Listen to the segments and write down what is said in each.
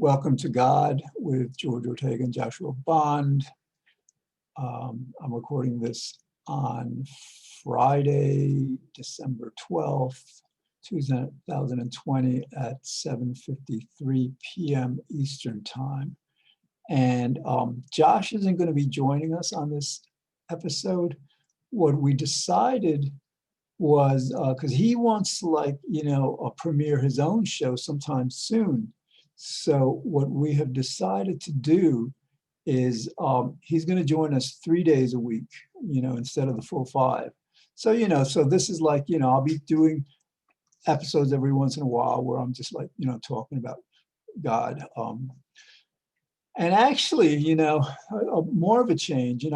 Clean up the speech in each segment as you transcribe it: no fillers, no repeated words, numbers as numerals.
Welcome to God with George Ortega and Joshua Bond. I'm recording this on Friday, December 12th, 2020 at 7:53 p.m. Eastern Time. And Josh isn't going to be joining us on this episode. What we decided was, because he wants to premiere his own show sometime soon. So what we have decided to do is he's going to join us 3 days a week, instead of the full 5. So, so this is I'll be doing episodes every once in a while where I'm just talking about God. And actually, more of a change,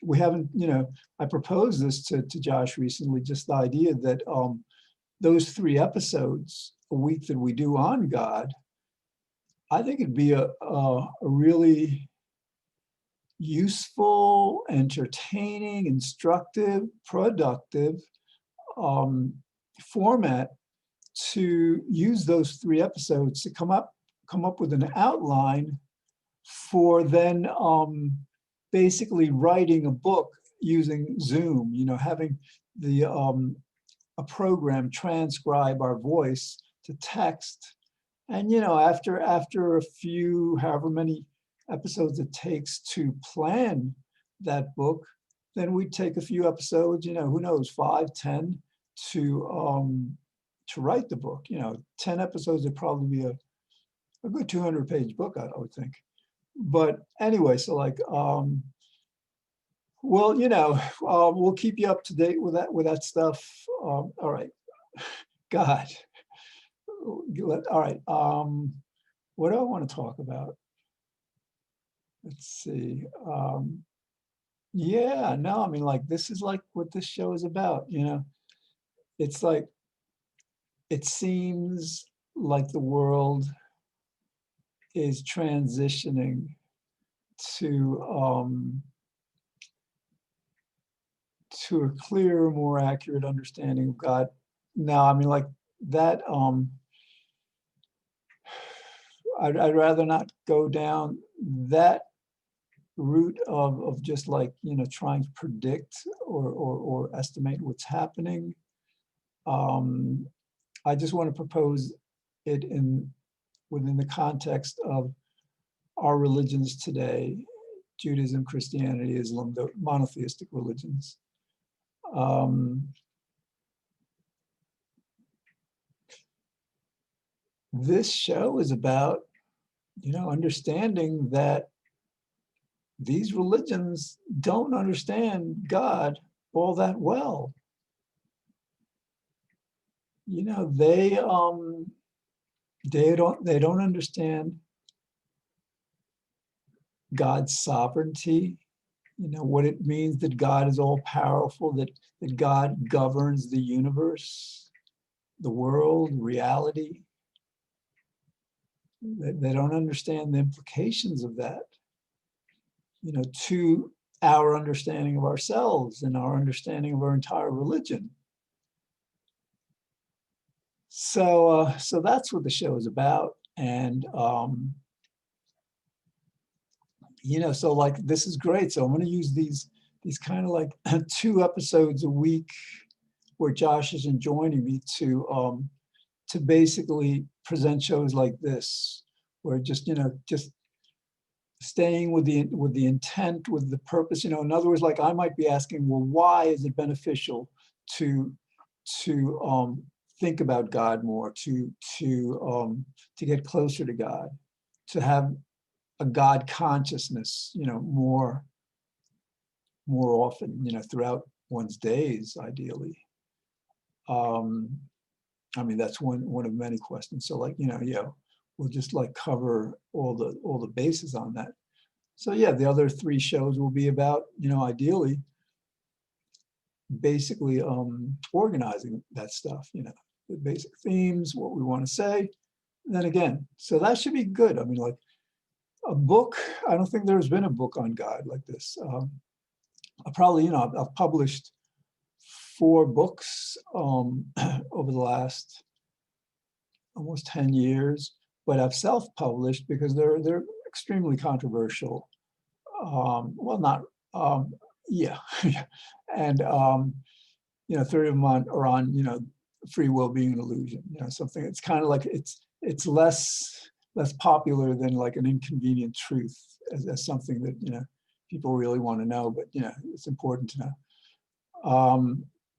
we haven't, I proposed this to Josh recently, just the idea that those 3 episodes a week that we do on God, I think it'd be a really useful, entertaining, instructive, productive format to use those 3 episodes to come up with an outline for then basically writing a book using Zoom, having the a program transcribe our voice to text. And after a few, however many episodes it takes to plan that book, then we take a few episodes, who knows, 5, 10 to write the book. 10 episodes would probably be a good 200-page book, I would think. But anyway, so we'll keep you up to date with that stuff. All right, God. All right. What do I want to talk about? Let's see. Yeah, no, I mean, this is what this show is about. It's it seems like the world is transitioning to a clearer, more accurate understanding of God. Now, I mean, that. I'd rather not go down that route of just trying to predict or estimate what's happening. I just want to propose it within the context of our religions today: Judaism, Christianity, Islam, the monotheistic religions. This show is about understanding that these religions don't understand God all that well. They don't understand God's sovereignty, what it means that God is all powerful, that God governs the universe, the world, reality. They don't understand the implications of that, to our understanding of ourselves and our understanding of our entire religion. So that's what the show is about. And, so this is great. So I'm going to use these kind of 2 episodes a week where Josh isn't joining me to basically present shows like this, where just staying with the intent, with the purpose. In other words, I might be asking, well, why is it beneficial to think about God more, to get closer to God, to have a God consciousness, more often, throughout one's days, ideally. I mean, that's one of many questions. So we'll just cover all the bases on that. So yeah, the other 3 shows will be about, ideally, basically organizing that stuff, the basic themes, what we want to say. And then again, so that should be good. I mean, a book, I don't think there's been a book on God like this. I probably, I've published 4 books over the last almost 10 years. but I've self-published because they're extremely controversial. Well, not, yeah, and you know, 30 of them are on, you know, free will being an illusion. You know, something. It's kind of like it's less popular than like an inconvenient truth as something that, you know, people really want to know, but you know, it's important to know.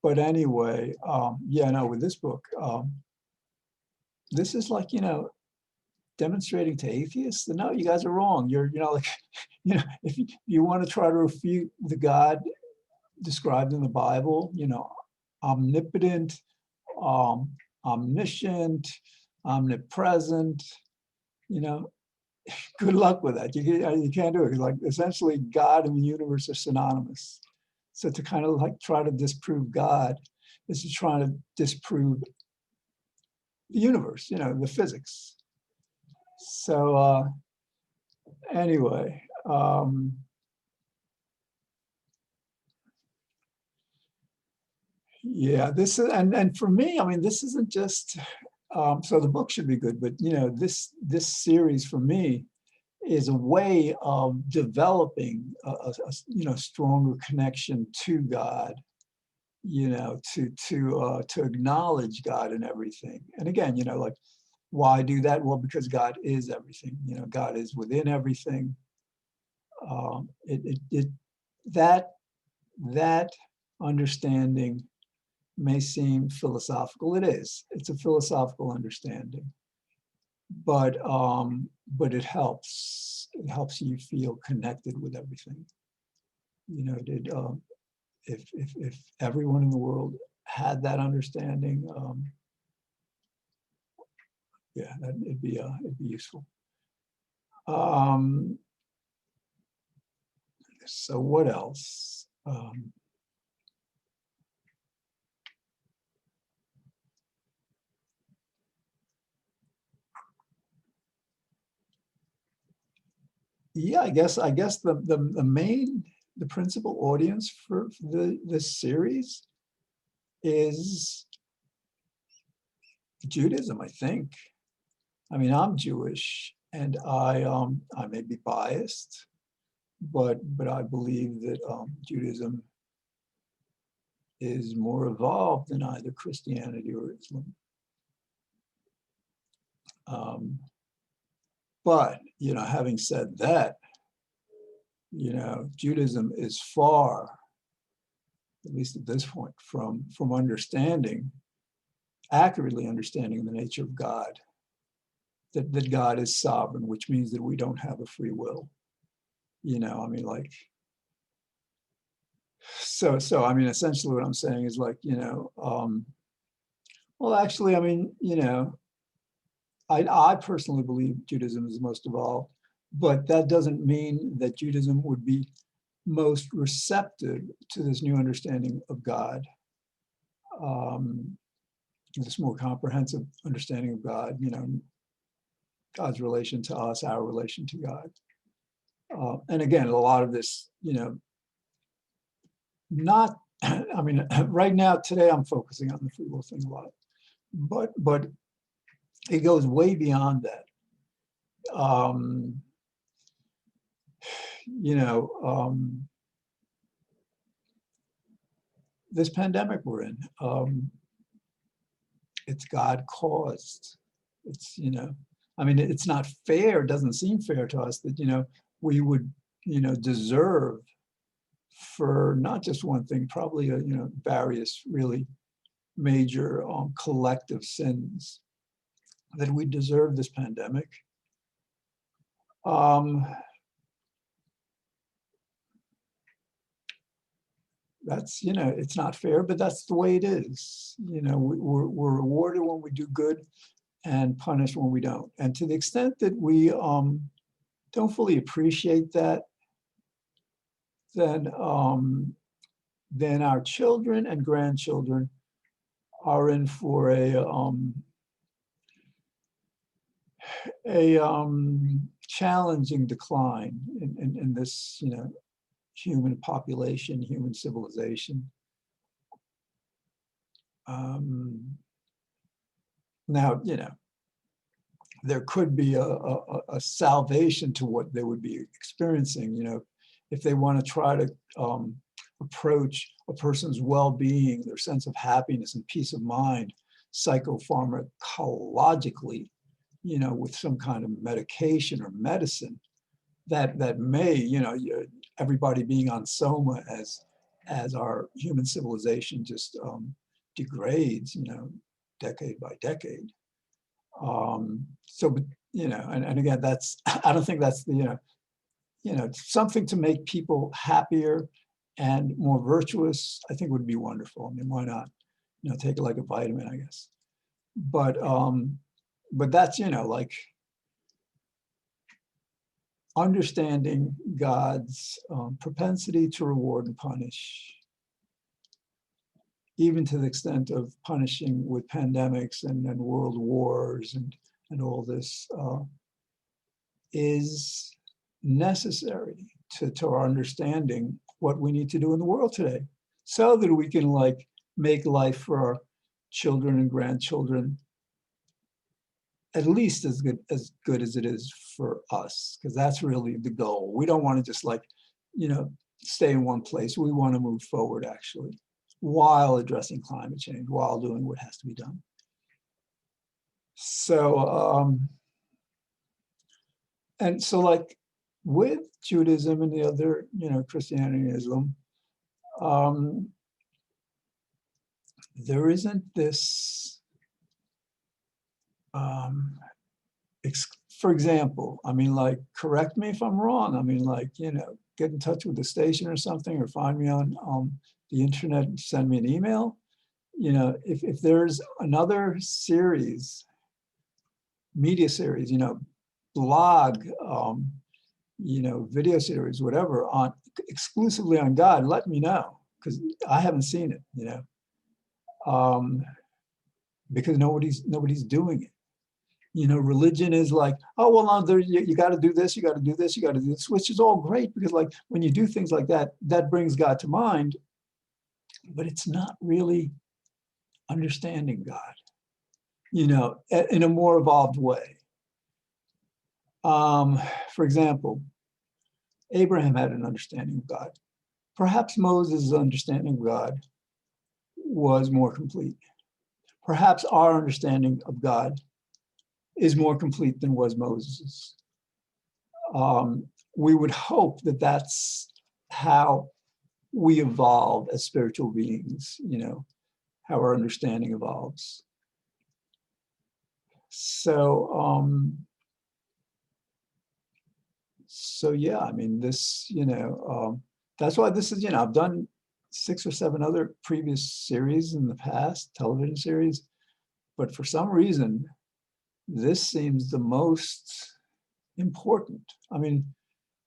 But anyway, yeah, no, with this book, this is like, you know, demonstrating to atheists that no, you guys are wrong. You're, you know, like, you know, if you want to try to refute the God described in the Bible, you know, omnipotent, omniscient, omnipresent, you know, good luck with that. You can't do it. Like essentially God and the universe are synonymous. So to kind of like try to disprove God is to try to disprove the universe, you know, the physics. So anyway, yeah, this is, and for me, I mean, this isn't just, so the book should be good, but you know, this series for me is a way of developing you know, stronger connection to God, you know, to acknowledge God in everything. And again, you know, like, why do that? Well, because God is everything. You know, God is within everything. That that understanding may seem philosophical. It is. It's a philosophical understanding, but it helps. It helps you feel connected with everything. You know, if everyone in the world had that understanding, yeah, it'd be useful. Um, so what else? Yeah, I guess the principal audience for this series is Judaism, I think. I mean, I'm Jewish, and I may be biased, but I believe that Judaism is more evolved than either Christianity or Islam. But you know, having said that, you know, Judaism is far, at least at this point, from understanding, accurately understanding the nature of God, that God is sovereign, which means that we don't have a free will. You know, I mean, like, so I mean, essentially what I'm saying is like, you know, well, actually, I mean, you know, I personally believe Judaism is the most evolved, but that doesn't mean that Judaism would be most receptive to this new understanding of God, this more comprehensive understanding of God, you know, God's relation to us, our relation to God. And again, a lot of this, you know, not, I mean, right now, today, I'm focusing on the free will thing a lot, but it goes way beyond that. You know, this pandemic we're in, it's God caused. It's, you know, I mean, it's not fair. It doesn't seem fair to us that, you know, we would, you know, deserve for not just one thing, probably, you know, various really major collective sins, that we deserve this pandemic. That's, you know, it's not fair, but that's the way it is. You know, we're rewarded when we do good and punished when we don't. And to the extent that we don't fully appreciate that, then our children and grandchildren are in for a challenging decline in this, you know, human population, human civilization. Now, you know, there could be a salvation to what they would be experiencing, if they want to try to approach a person's well-being, their sense of happiness and peace of mind, psychopharmacologically, with some kind of medication or medicine that may, everybody being on soma as our human civilization just degrades, decade by decade. So, and again, that's, I don't think that's the, something to make people happier and more virtuous, I think would be wonderful. I mean, why not? Take it like a vitamin, I guess. But that's, like understanding God's propensity to reward and punish, even to the extent of punishing with pandemics and world wars and all this, is necessary to our understanding what we need to do in the world today, so that we can like make life for our children and grandchildren at least as good as it is for us, because that's really the goal. We don't want to just like, stay in one place. We want to move forward, actually, while addressing climate change, while doing what has to be done. So, and so like with Judaism and the other, Christianity and Islam, there isn't this, for example, I mean, like, correct me if I'm wrong. I mean, like, get in touch with the station or something, or find me on the internet and send me an email. If there's another series, media series, blog, video series, whatever, on exclusively on God, let me know, because I haven't seen it, because nobody's doing it. Religion is like, oh, well, no, you got to do this, you got to do this, you got to do this, which is all great, because like when you do things like that, that brings God to mind, but it's not really understanding God, in a more evolved way. For example, Abraham had an understanding of God. Perhaps Moses' understanding of God was more complete. Perhaps our understanding of God is more complete than was Moses's. We would hope that that's how we evolve as spiritual beings, how our understanding evolves. So, yeah, I mean, this, that's why this is, I've done 6 or 7 other previous series in the past, television series, but for some reason, this seems the most important. I mean,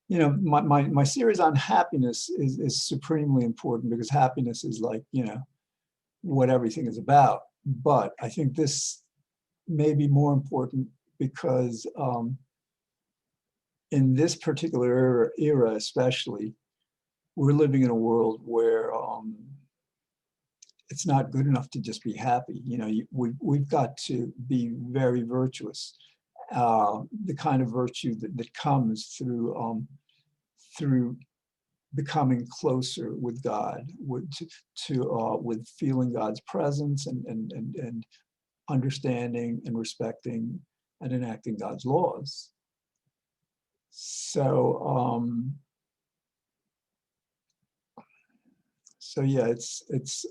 my series on happiness is supremely important, because happiness is like, what everything is about. But I think this may be more important because in this particular era especially, we're living in a world where it's not good enough to just be happy. We've got to be very virtuous. The kind of virtue that comes through becoming closer with God, with feeling God's presence and understanding and respecting and enacting God's laws. So yeah, it's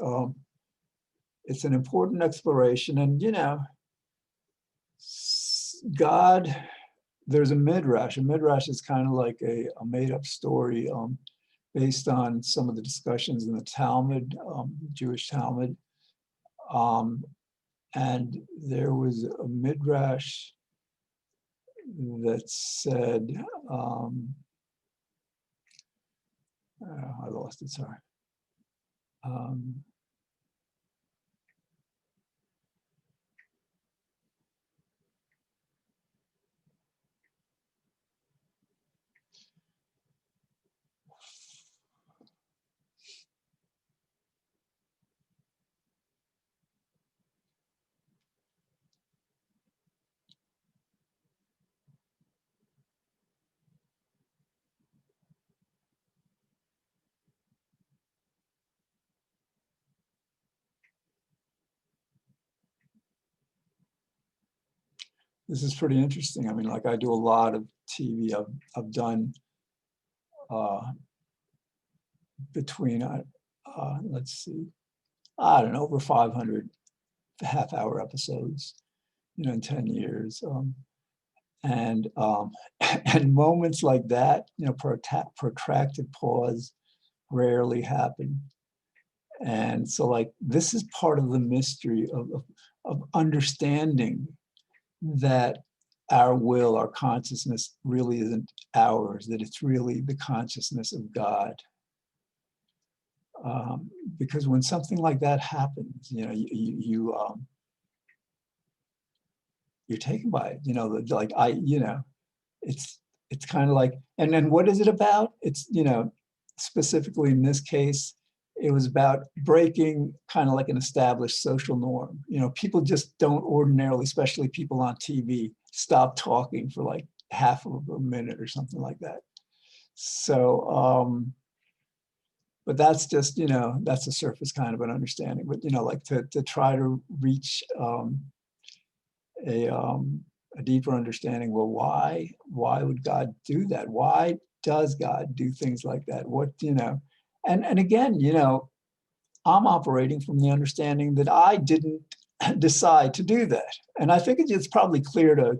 an important exploration. And God, there's a midrash. A midrash is kind of like a made-up story based on some of the discussions in the Talmud, Jewish Talmud. And there was a midrash that said, I lost it, sorry. this is pretty interesting. I mean, like I do a lot of TV. I've done uh, between, let's see, I don't know, over 500 half-hour episodes, in 10 years. And and moments like that, protracted pause rarely happen. And so like, this is part of the mystery of understanding that our will, our consciousness really isn't ours, that it's really the consciousness of God. Because when something like that happens, you're taken by it, like it's kind of like, and then what is it about? It's, specifically in this case, it was about breaking kind of like an established social norm. People just don't ordinarily, especially people on TV, stop talking for like half of a minute or something like that. So, but that's just, that's a surface kind of an understanding. But, like to try to reach a deeper understanding, well, why would God do that? Why does God do things like that? And again, I'm operating from the understanding that I didn't decide to do that. And I think it's probably clear to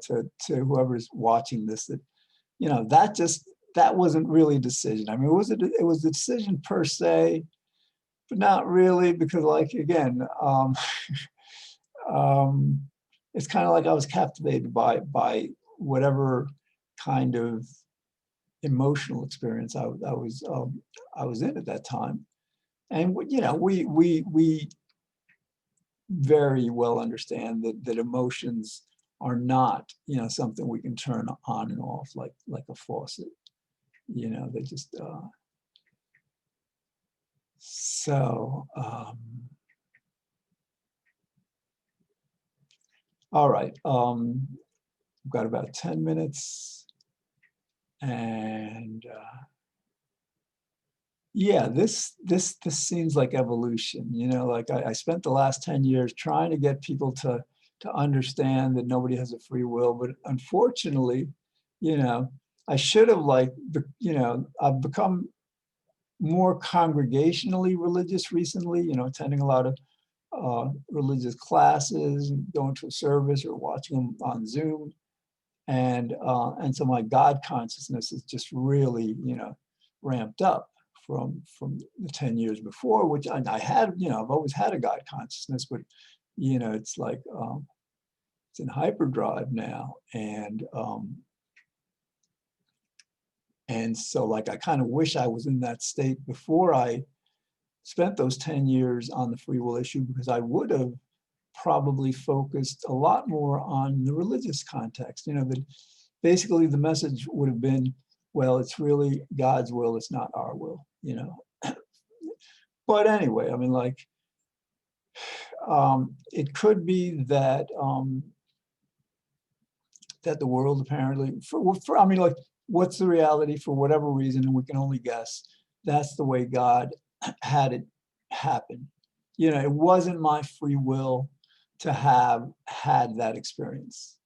whoever's watching this that, that wasn't really a decision. I mean, it was a decision per se, but not really, because like, again, it's kind of like I was captivated by whatever kind of emotional experience I was in at that time. And we very well understand that emotions are not, something we can turn on and off like a faucet. They just so all right. We've got about 10 minutes. And yeah, this seems like evolution. Like I spent the last 10 years trying to get people to understand that nobody has a free will, but unfortunately, I should have I've become more congregationally religious recently, attending a lot of religious classes, going to a service or watching them on Zoom. And so my God consciousness is just really, ramped up from the 10 years before, which I had, I've always had a God consciousness, but, it's like, it's in hyperdrive now. And so like, I kind of wish I was in that state before I spent those 10 years on the free will issue, because I would have probably focused a lot more on the religious context. That basically the message would have been, well, it's really God's will, it's not our will. But anyway, I mean, like, it could be that that the world apparently, I mean, like, what's the reality? For whatever reason, and we can only guess, that's the way God had it happen. It wasn't my free will to have had that experience.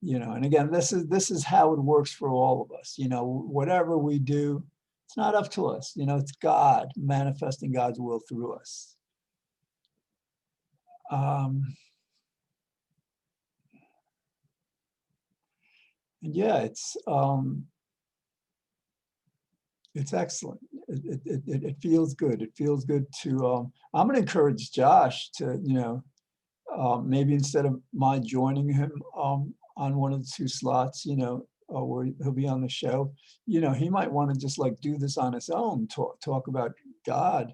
And again, this is how it works for all of us. Whatever we do, it's not up to us. It's God manifesting God's will through us. And yeah, it's excellent. It feels good. It feels good to. I'm going to encourage Josh to, maybe instead of my joining him on one of the two slots, where he'll be on the show, he might want to just like do this on his own, talk about God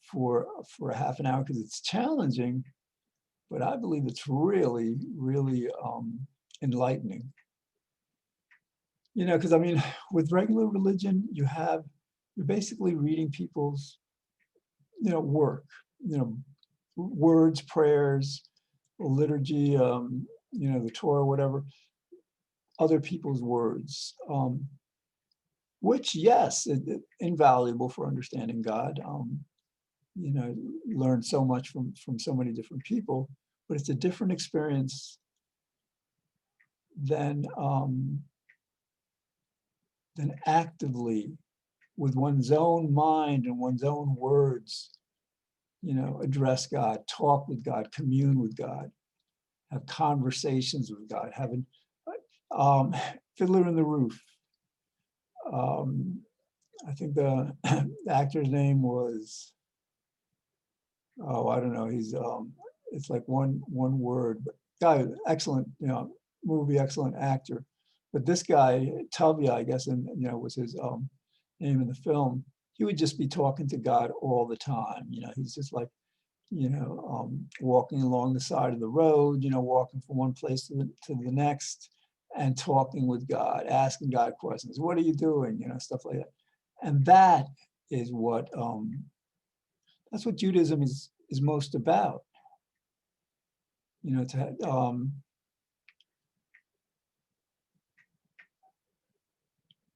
for a half an hour, because it's challenging, but I believe it's really, really enlightening. Because I mean, with regular religion, you're basically reading people's, work, words, prayers, liturgy, the Torah, whatever, other people's words, which, yes, invaluable for understanding God. Learn so much from so many different people, but it's a different experience than actively, with one's own mind and one's own words, address God, talk with God, commune with God, have conversations with God, having Fiddler in the Roof. I think the actor's name was, oh, I don't know. He's it's like one word, but guy, excellent, movie, excellent actor. But this guy, Tavia, I guess, and was his name in the film. He would just be talking to God all the time. He's just like, walking along the side of the road, walking from one place to the next, and talking with God, asking God questions. What are you doing? Stuff like that. And that is what that's what Judaism is most about.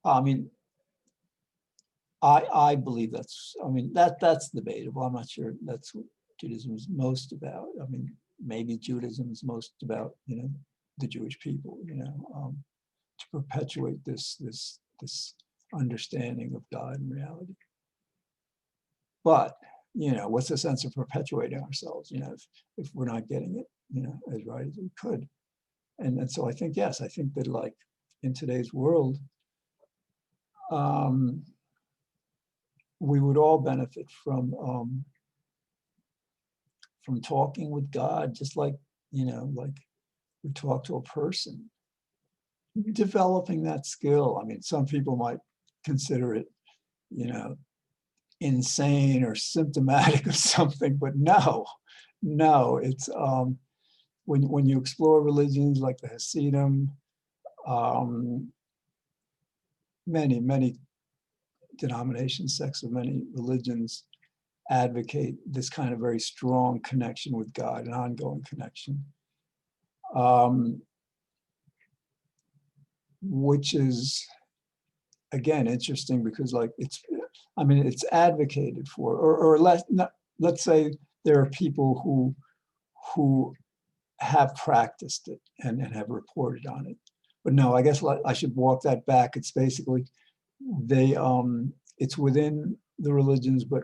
I mean, I believe that's debatable. I'm not sure that's what Judaism is most about. I mean, maybe Judaism is most about the Jewish people, to perpetuate this understanding of God and reality. But what's the sense of perpetuating ourselves? If we're not getting it, as right as we could. And so I think, yes, I think that, like, in today's world, we would all benefit from talking with God, just like like we talk to a person. Developing that skill. I mean, some people might consider it, insane or symptomatic of something, but no, it's when you explore religions like the Hasidim, many denominations, sects of many religions advocate this kind of very strong connection with God, an ongoing connection, which is, again, interesting because, like, it's advocated for, or let's say there are people who have practiced it and have reported on it. But no, I guess I should walk that back. It's basically it's within the religions, but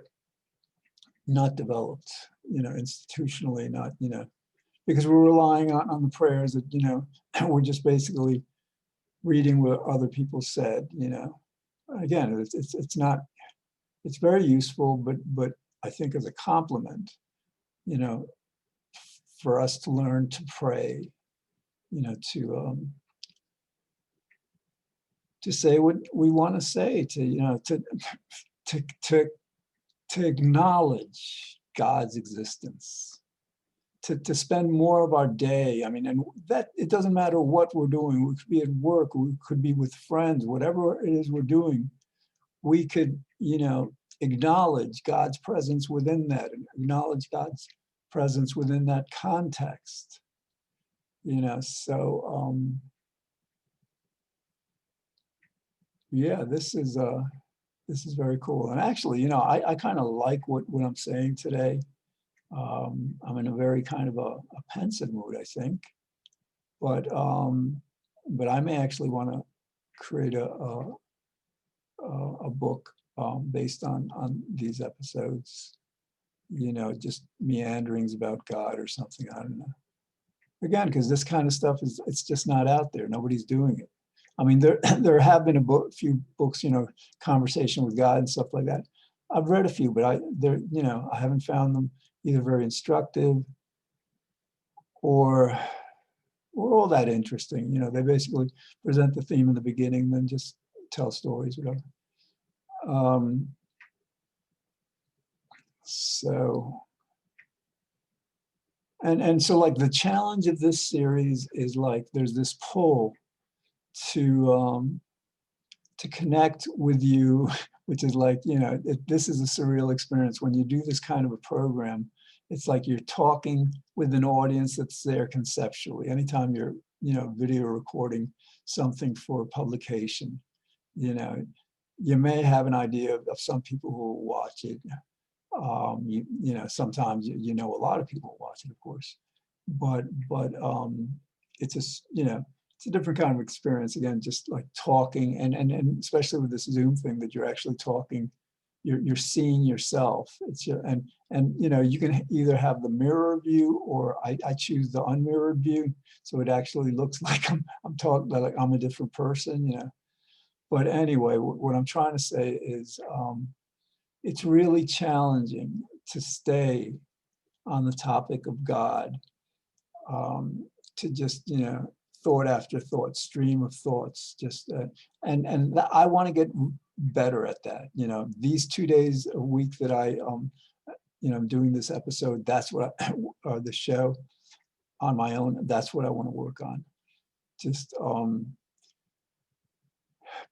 not developed, institutionally, not, because we're relying on the prayers that, we're just basically reading what other people said, Again, it's not, it's very useful, but I think as a complement, for us to learn to pray, to say what we want to say, to acknowledge God's existence, to spend more of our day. I mean, and that it doesn't matter what we're doing. We could be at work, we could be with friends, whatever it is we're doing, we could, acknowledge God's presence within that, and acknowledge God's presence within that context. So yeah, this is very cool. And actually, I kind of like what I'm saying today. I'm in a very kind of a pensive mood, I think, but I may actually want to create a book based on these episodes, just meanderings about God or something. I don't know. Again, because this kind of stuff it's just not out there. Nobody's doing it. I mean, there have been a few books, Conversation with God and stuff like that. I've read a few, but I haven't found them either very instructive or all that interesting. They basically present the theme in the beginning, then just tell stories, whatever. So, and so, like, the challenge of this series is, like, there's this pull to connect with you, which is like, this is a surreal experience. When you do this kind of a program, it's like you're talking with an audience that's there conceptually. Anytime you're, video recording something for publication, you may have an idea of some people who will watch it. Sometimes, a lot of people watch it, of course, but it's just, it's a different kind of experience. Again, just like talking, and especially with this Zoom thing that you're actually talking, you're seeing yourself. It's your, and you know, you can either have the mirror view, or I choose the unmirrored view, so it actually looks like I'm talking like I'm a different person, you know. But anyway, what I'm trying to say is, it's really challenging to stay on the topic of God, to just, you know, thought after thought, stream of thoughts, just I want to get better at that. You know, these 2 days a week that you know, I'm doing this episode, that's what the show on my own, that's what I want to work on. Just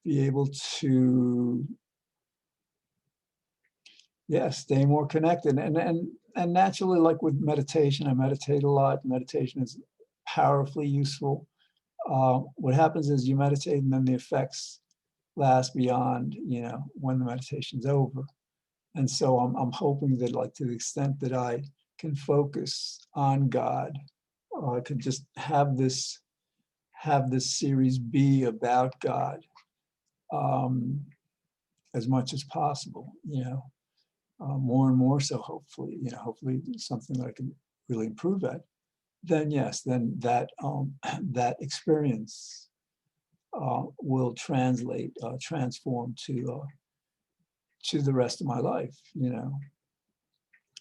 be able to, yeah, stay more connected. And naturally, like with meditation, I meditate a lot. Meditation is powerfully useful. What happens is you meditate, and then the effects last beyond, you know, when the meditation's over. And so I'm hoping that, like, to the extent that I can focus on God, I could just have this series be about God, as much as possible, you know. More and more so, hopefully, you know, hopefully something that I can really improve at, then yes, then that that experience will transform to the rest of my life, you know.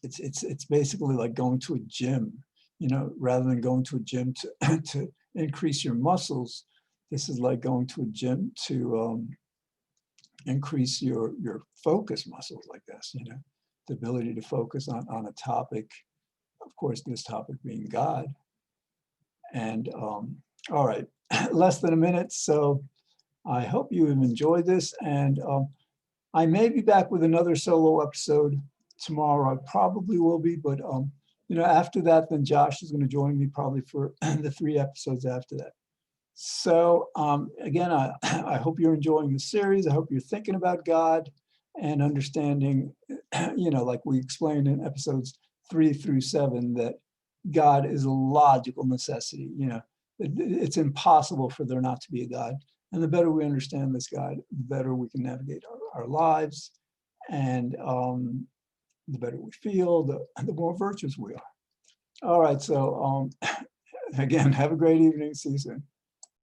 It's basically like going to a gym, you know, rather than going to a gym to to increase your muscles. This is like going to a gym to increase your focus muscles, like this, you know, the ability to focus on a topic, of course, this topic being God. And all right, less than a minute. So I hope you have enjoyed this. And I may be back with another solo episode tomorrow. I probably will be, but you know, after that, then Josh is going to join me probably for the 3 episodes after that. So again, I hope you're enjoying the series. I hope you're thinking about God and understanding, you know, like we explained in episodes 3 through 7, that God is a logical necessity. You know, it's impossible for there not to be a God. And the better we understand this God, the better we can navigate our lives, and the better we feel, the more virtuous we are. All right, so again, have a great evening. See you soon.